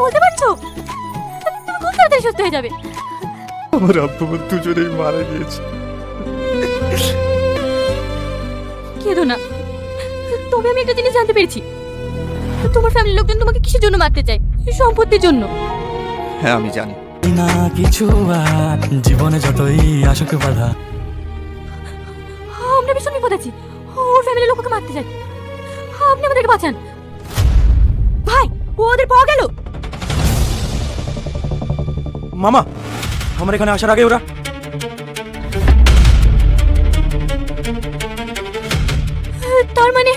বলতে পারছো? তুমি খুব তাড়াতাড়ি সুস্থ হয়ে যাবে। আমার আব্বু আমার দুজনেই মারা গিয়েছে। কেঁদো না। তবে আমি একটা জিনিস জানতে পেরেছি, তোমার ফ্যামিলির লোকজন তোমাকে কিসের জন্য মারতে চায়? সম্পত্তির জন্য। হ্যাঁ আমি জানি। না কিছু আর জীবনে যতই আসুক বাধা, আমরা ভীষণ বিপদ আছি। ওর ফ্যামিলির লোক ওকে মারতে চায়। আপনি আমাদেরকে বাঁচান ভাই। ও ওদের পাওয়া গেল। মামা, আমার এখানে আসার আগে ওরা তার মানে